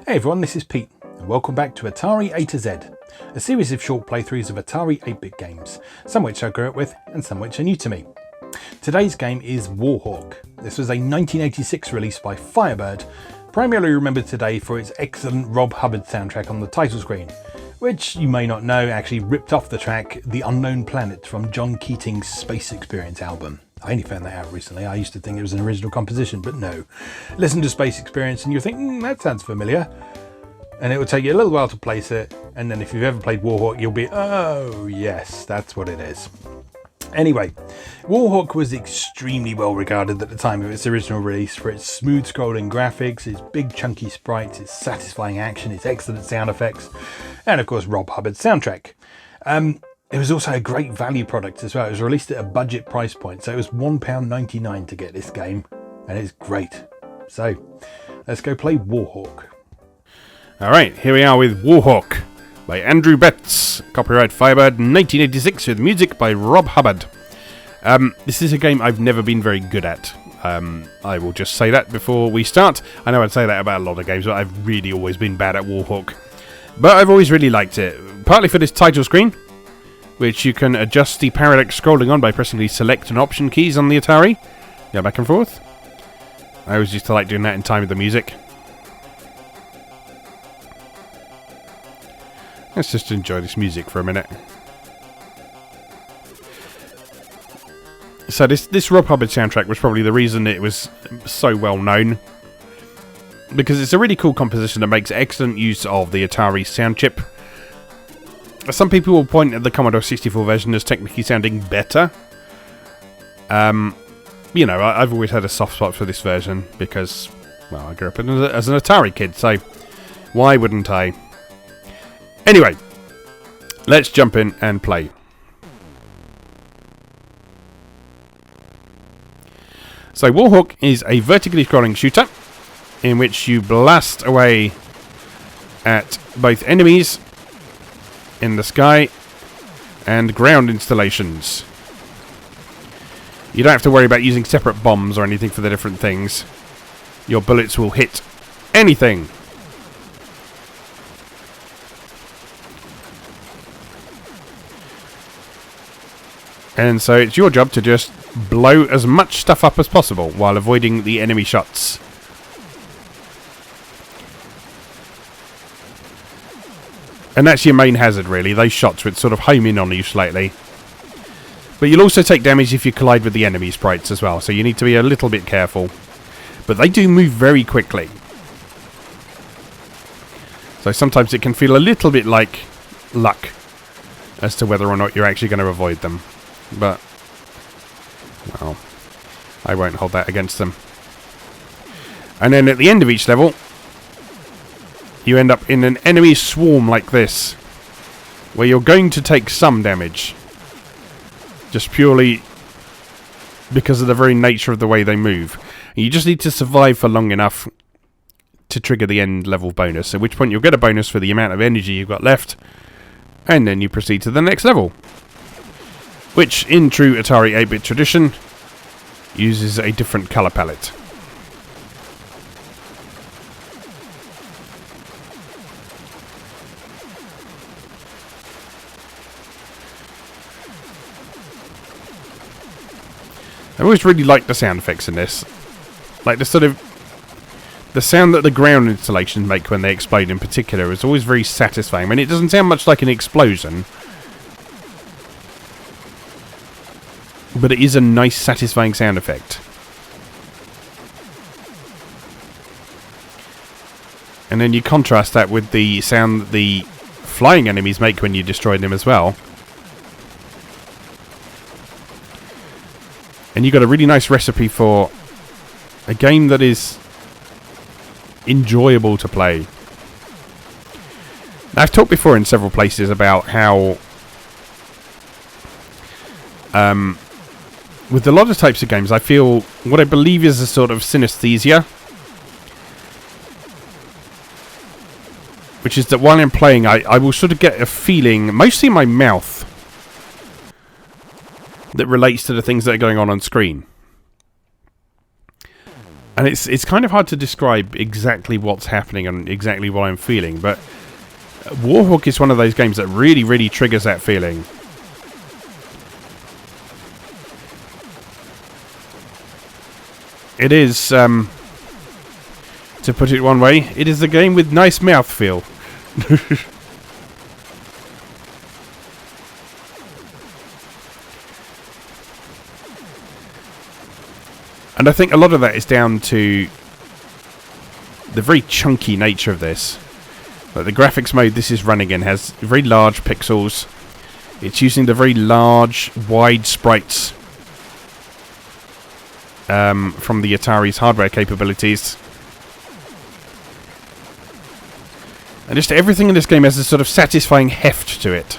Hey everyone, this is Pete, and welcome back to Atari A to Z, a series of short playthroughs of Atari 8-bit games, some which I grew up with and some which are new to me. Today's game is Warhawk. This was a 1986 release by Firebird, primarily remembered today for its excellent Rob Hubbard soundtrack on the title screen, which you may not know actually ripped off the track The Unknown Planet from John Keating's Space Experience album. I only found that out recently. I used to think it was an original composition, but no. Listen to Space Experience and you'll think, that sounds familiar. And it will take you a little while to place it, and then if you've ever played Warhawk, you'll be, oh yes, that's what it is. Anyway, Warhawk was extremely well regarded at the time of its original release for its smooth scrolling graphics, its big chunky sprites, its satisfying action, its excellent sound effects, and of course Rob Hubbard's soundtrack. It was also a great value product as well. It was released at a budget price point, so it was £1.99 to get this game, and it's great. So, let's go play Warhawk. Alright, here we are with Warhawk by Andrew Betts, copyright Firebird 1986, with music by Rob Hubbard. This is a game I've never been very good at. I will just say that before we start. I know I'd say that about a lot of games, but I've really always been bad at Warhawk. But I've always really liked it, partly for this title screen, which you can adjust the parallax scrolling on by pressing the select and option keys on the Atari. Go back and forth. I always used to like doing that in time with the music. Let's just enjoy this music for a minute. So this Rob Hubbard soundtrack was probably the reason it was so well known, because it's a really cool composition that makes excellent use of the Atari sound chip. Some people will point at the Commodore 64 version as technically sounding better. You know, I've always had a soft spot for this version because, well, I grew up as an Atari kid, so why wouldn't I? Anyway, let's jump in and play. So Warhawk is a vertically scrolling shooter in which you blast away at both enemies in the sky and ground installations. You don't have to worry about using separate bombs or anything for the different things. Your bullets will hit anything. And so it's your job to just blow as much stuff up as possible while avoiding the enemy shots. And that's your main hazard, really, those shots which sort of home in on you slightly. But you'll also take damage if you collide with the enemy sprites as well, so you need to be a little bit careful. But they do move very quickly. So sometimes it can feel a little bit like luck as to whether or not you're actually going to avoid them. But, well, I won't hold that against them. And then at the end of each level, you end up in an enemy swarm like this, where you're going to take some damage, just purely because of the very nature of the way they move. And you just need to survive for long enough to trigger the end level bonus, at which point you'll get a bonus for the amount of energy you've got left, and then you proceed to the next level, which, in true Atari 8-bit tradition, uses a different colour palette. I've always really liked the sound effects in this. Like the sound that the ground installations make when they explode in particular is always very satisfying. I mean, it doesn't sound much like an explosion, but it is a nice, satisfying sound effect. And then you contrast that with the sound that the flying enemies make when you destroy them as well. And you got a really nice recipe for a game that is enjoyable to play. Now, I've talked before in several places about how with a lot of types of games, I feel what I believe is a sort of synesthesia, which is that while I'm playing, I will sort of get a feeling, mostly in my mouth, that relates to the things that are going on screen. And it's kind of hard to describe exactly what's happening and exactly what I'm feeling, but Warhawk is one of those games that really, really triggers that feeling. It is, to put it one way, it is a game with nice mouthfeel. And I think a lot of that is down to the very chunky nature of this. Like the graphics mode this is running in has very large pixels. It's using the very large, wide sprites from the Atari's hardware capabilities. And just everything in this game has a sort of satisfying heft to it.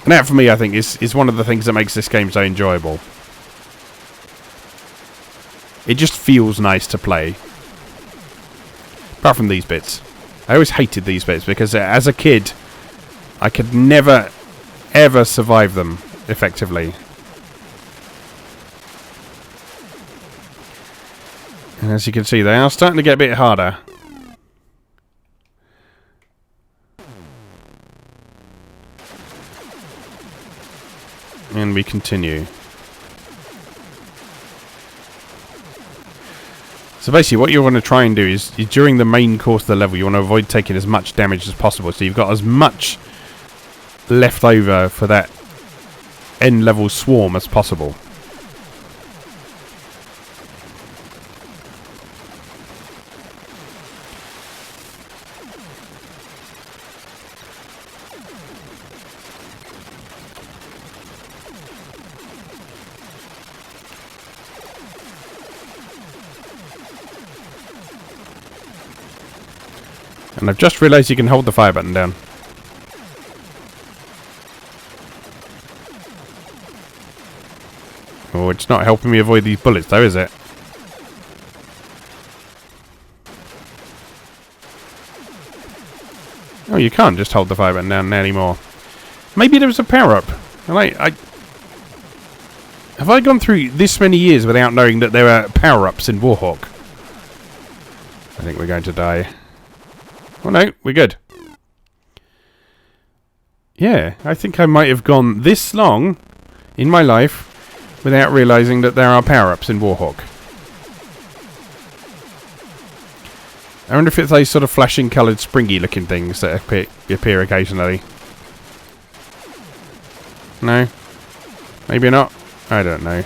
And that, for me, I think, is one of the things that makes this game so enjoyable. It just feels nice to play. Apart from these bits. I always hated these bits because as a kid, I could never, ever survive them effectively. And as you can see, they are starting to get a bit harder. And we continue. So basically what you want to try and do is during the main course of the level you want to avoid taking as much damage as possible, so you've got as much left over for that end level swarm as possible. And I've just realised you can hold the fire button down. Oh, it's not helping me avoid these bullets though, is it? Oh, you can't just hold the fire button down anymore. Maybe there was a power-up. Have I gone through this many years without knowing that there are power-ups in Warhawk? I think we're going to die. Oh no, we're good. Yeah, I think I might have gone this long in my life without realising that there are power-ups in Warhawk. I wonder if it's those sort of flashing coloured springy looking things that appear occasionally. No? Maybe not? I don't know.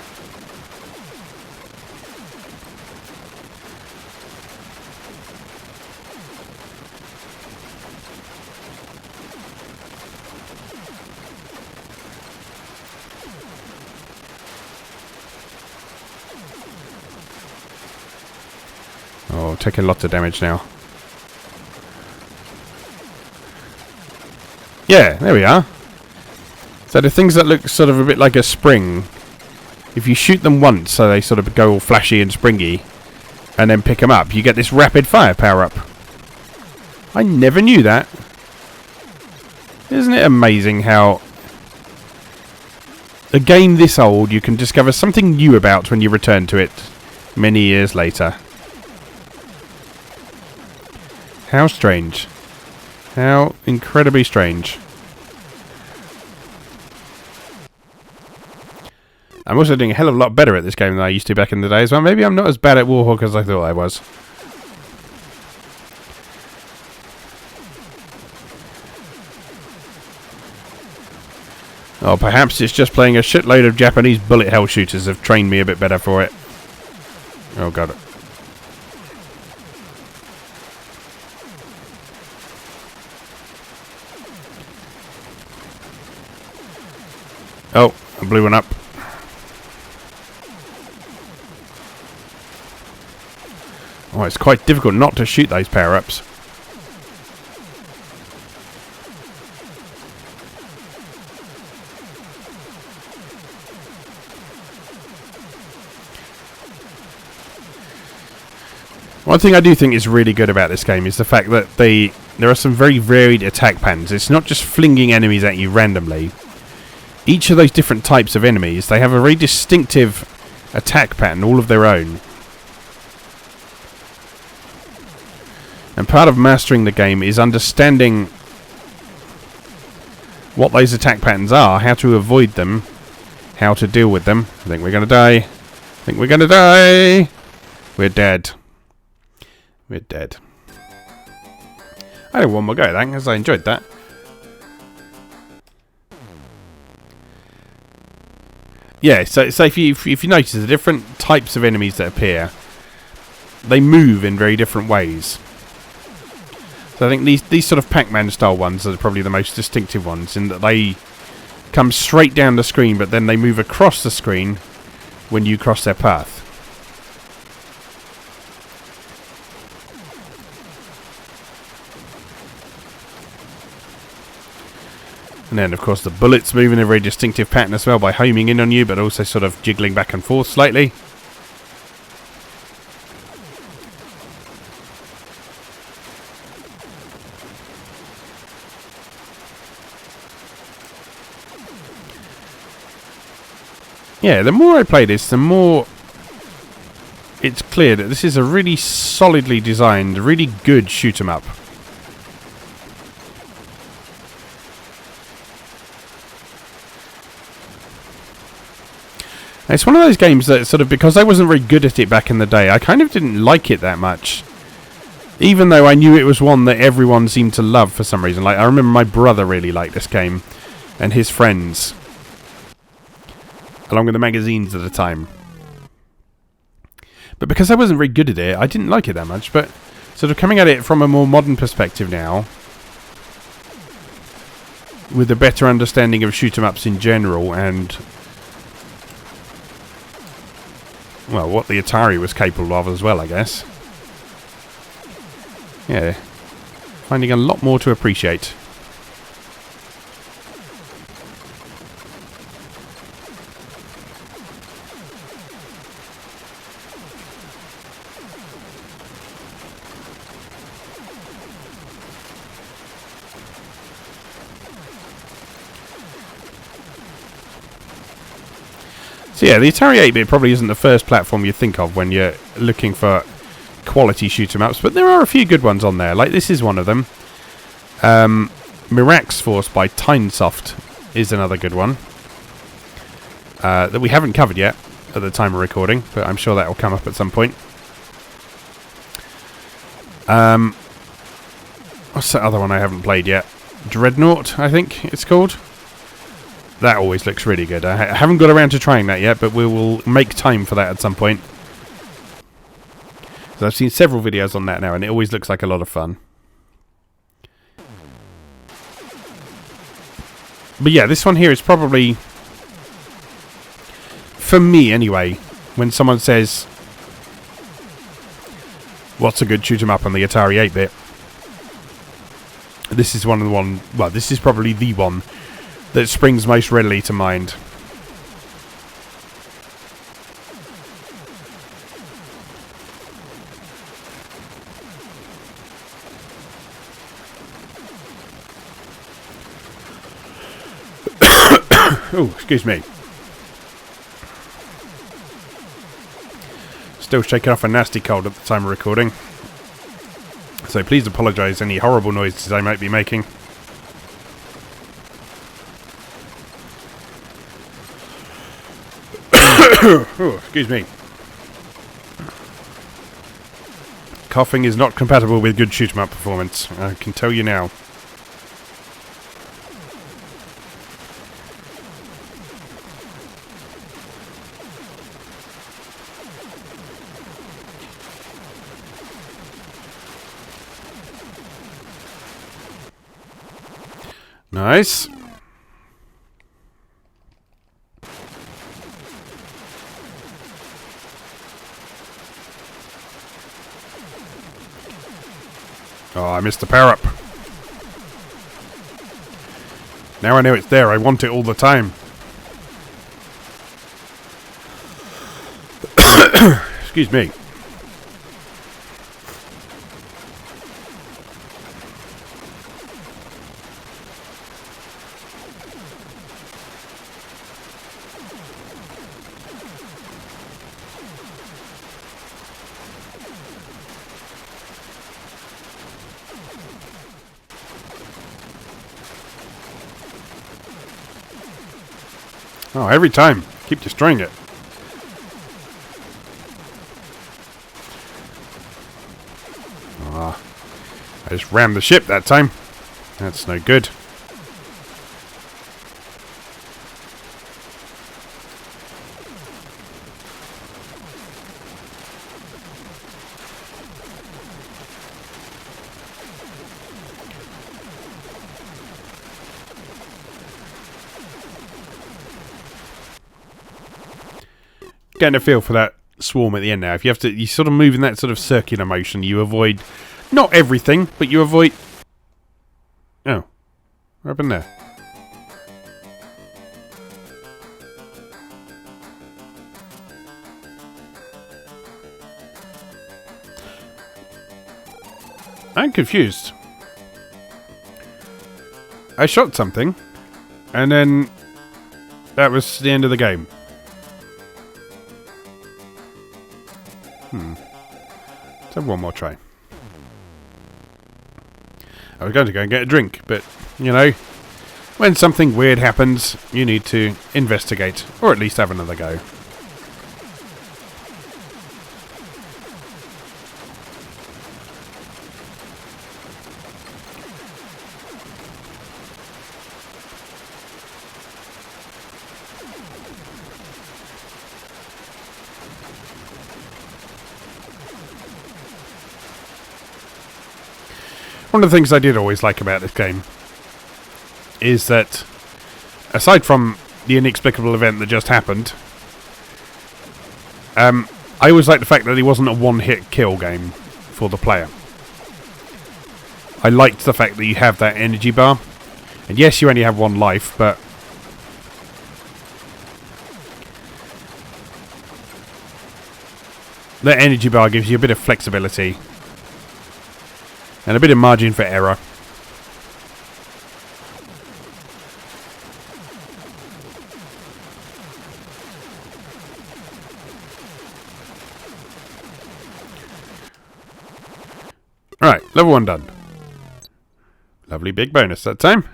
Oh, taking lots of damage now. Yeah, there we are. So the things that look sort of a bit like a spring, if you shoot them once so they sort of go all flashy and springy, and then pick them up, you get this rapid fire power-up. I never knew that. Isn't it amazing how a game this old you can discover something new about when you return to it many years later? How strange. How incredibly strange. I'm also doing a hell of a lot better at this game than I used to back in the day as well. Maybe I'm not as bad at Warhawk as I thought I was. Or perhaps it's just playing a shitload of Japanese bullet hell shooters have trained me a bit better for it. Oh god. Oh, I blew one up. Oh, it's quite difficult not to shoot those power-ups. One thing I do think is really good about this game is the fact that there are some very varied attack patterns. It's not just flinging enemies at you randomly. each of those different types of enemies, they have a very distinctive attack pattern, all of their own. And part of mastering the game is understanding what those attack patterns are, how to avoid them, how to deal with them. I think we're going to die. I think we're going to die. We're dead. We're dead. I had one more go at that because I enjoyed that. Yeah, so if you notice the different types of enemies that appear, they move in very different ways. So I think these sort of Pac-Man style ones are probably the most distinctive ones in that they come straight down the screen, but then they move across the screen when you cross their path. And then, of course, the bullets move in a very distinctive pattern as well by homing in on you, but also sort of jiggling back and forth slightly. Yeah, the more I play this, the more it's clear that this is a really solidly designed, really good shoot 'em up. It's one of those games that sort of, because I wasn't very good at it back in the day, I kind of didn't like it that much. Even though I knew it was one that everyone seemed to love for some reason. Like, I remember my brother really liked this game, and his friends, along with the magazines at the time. But because I wasn't very good at it, I didn't like it that much. But sort of coming at it from a more modern perspective now, with a better understanding of shoot 'em ups in general, and well, what the Atari was capable of as well, I guess. Yeah, finding a lot more to appreciate. So yeah, the Atari 8-bit probably isn't the first platform you think of when you're looking for quality shoot 'em ups, but there are a few good ones on there. Like, this is one of them. Mirax Force by Tynesoft is another good one that we haven't covered yet at the time of recording, but I'm sure that will come up at some point. What's that other one I haven't played yet? Dreadnought, I think it's called. That always looks really good. I haven't got around to trying that yet, but we will make time for that at some point. So I've seen several videos on that now, and it always looks like a lot of fun. But yeah, this one here is probably, for me anyway, when someone says, what's a good shoot 'em up on the Atari 8-bit? This is one of the one. Well, this is probably the one that springs most readily to mind. Oh, excuse me. Still shaking off a nasty cold at the time of recording. So please apologise any horrible noises I might be making. Oh, excuse me. Coughing is not compatible with good shoot 'em up performance. I can tell you now. Nice. Oh, I missed the power up. Now I know it's there. I want it all the time. Excuse me. Oh, every time. Keep destroying it. Ah, I just rammed the ship that time. That's no good. Getting a feel for that swarm at the end now. If you sort of move in that sort of circular motion, you avoid not everything, but you avoid. Oh, what happened there? I'm confused. I shot something, and then that was the end of the game. Let's have one more try. I was going to go and get a drink, but, you know, when something weird happens, you need to investigate, or at least have another go. One of the things I did always like about this game is that, aside from the inexplicable event that just happened, I always liked the fact that it wasn't a one-hit kill game for the player. I liked the fact that you have that energy bar. And yes, you only have one life, but that energy bar gives you a bit of flexibility and a bit of margin for error. Alright, level 1 done. Lovely big bonus that time.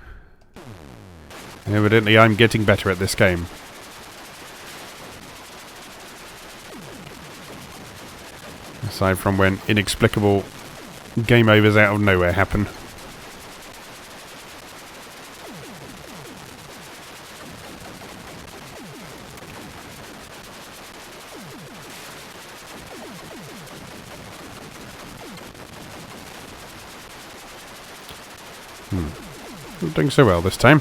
Evidently I'm getting better at this game. Aside from when inexplicable game overs out of nowhere happen. Not doing so well this time.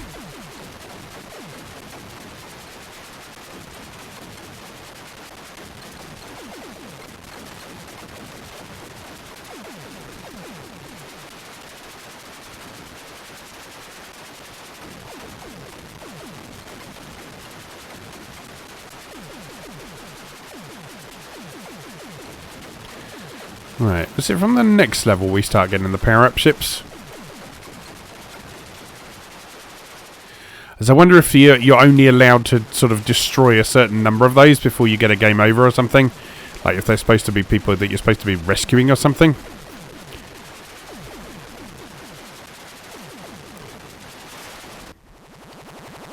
Right, is it from the next level we start getting the power-up ships? As I wonder if you're only allowed to sort of destroy a certain number of those before you get a game over or something. Like if they're supposed to be people that you're supposed to be rescuing or something.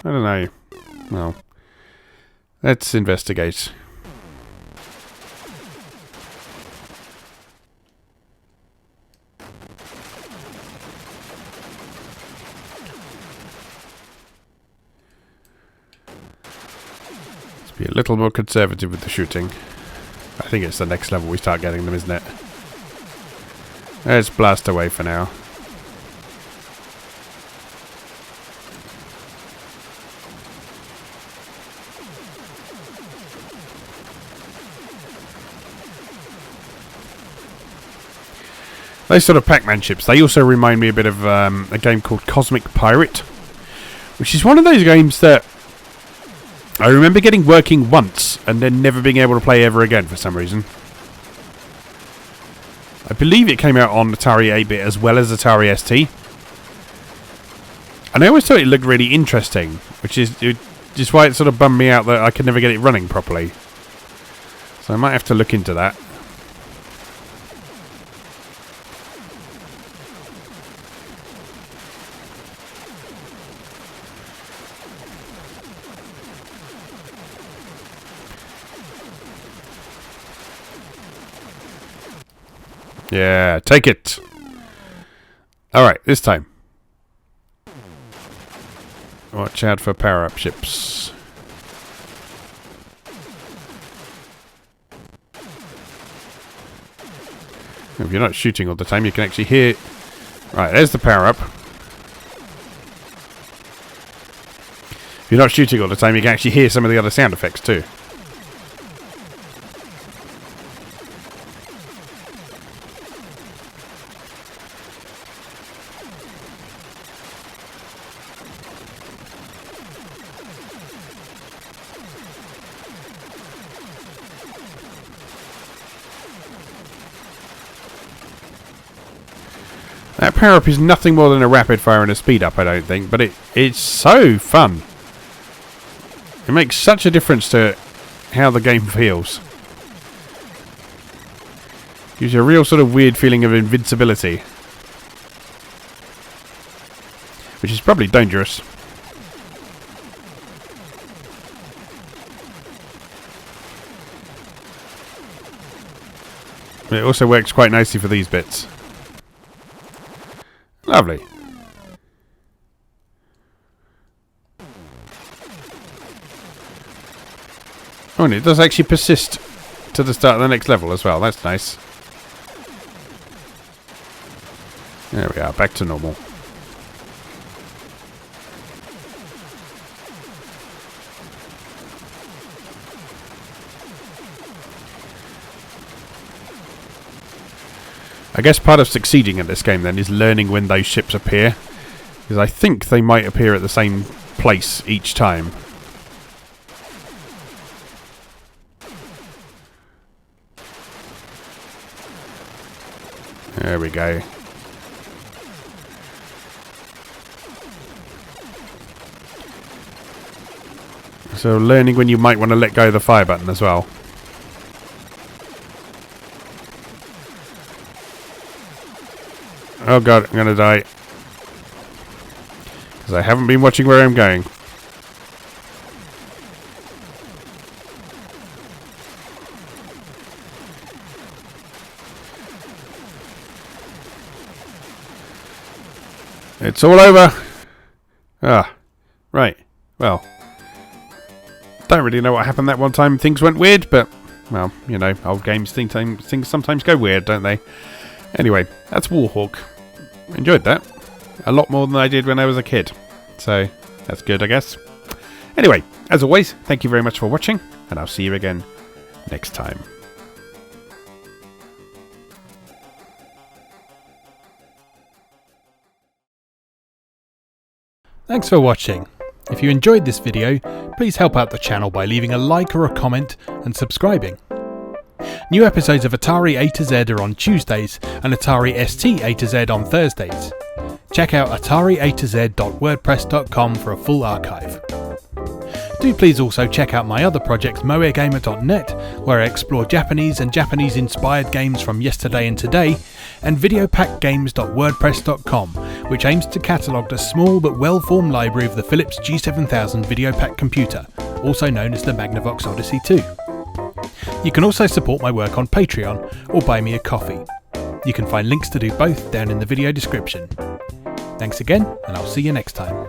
I don't know. Well, let's investigate. Be a little more conservative with the shooting. I think it's the next level we start getting them, isn't it? Let's blast away for now. Those sort of Pac-Man ships, they also remind me a bit of a game called Cosmic Pirate, which is one of those games that I remember getting working once and then never being able to play ever again for some reason. I believe it came out on Atari A as well as Atari ST. And I always thought it looked really interesting, which is just why it sort of bummed me out that I could never get it running properly. So I might have to look into that. Yeah, take it. Alright, this time. Watch out for power-up ships. If you're not shooting all the time, you can actually hear... Right, there's the power-up. If you're not shooting all the time, you can actually hear some of the other sound effects too. That power-up is nothing more than a rapid fire and a speed up, I don't think, but it's so fun. It makes such a difference to how the game feels. Gives you a real sort of weird feeling of invincibility. Which is probably dangerous. It also works quite nicely for these bits. Lovely. Oh, and it does actually persist to the start of the next level as well. That's nice. There we are, back to normal. I guess part of succeeding at this game then is learning when those ships appear. Because I think they might appear at the same place each time. There we go. So learning when you might want to let go of the fire button as well. Oh god, I'm gonna die. Because I haven't been watching where I'm going. It's all over. Ah, right. Well, don't really know what happened that one time. Things went weird, but, well, you know, old games, things sometimes go weird, don't they? Anyway, that's Warhawk. Enjoyed that. A lot more than I did when I was a kid. So, that's good, I guess. Anyway, as always, thank you very much for watching, and I'll see you again next time. Thanks for watching. If you enjoyed this video, please help out the channel by leaving a like or a comment and subscribing. New episodes of Atari A to Z are on Tuesdays and Atari ST A to Z on Thursdays. Check out atariatoz.wordpress.com for a full archive. Do please also check out my other projects moegamer.net, where I explore Japanese and Japanese-inspired games from yesterday and today, and videopackgames.wordpress.com, which aims to catalogue the small but well-formed library of the Philips G7000 Videopack computer, also known as the Magnavox Odyssey 2. You can also support my work on Patreon or buy me a coffee. You can find links to do both down in the video description. Thanks again, and I'll see you next time.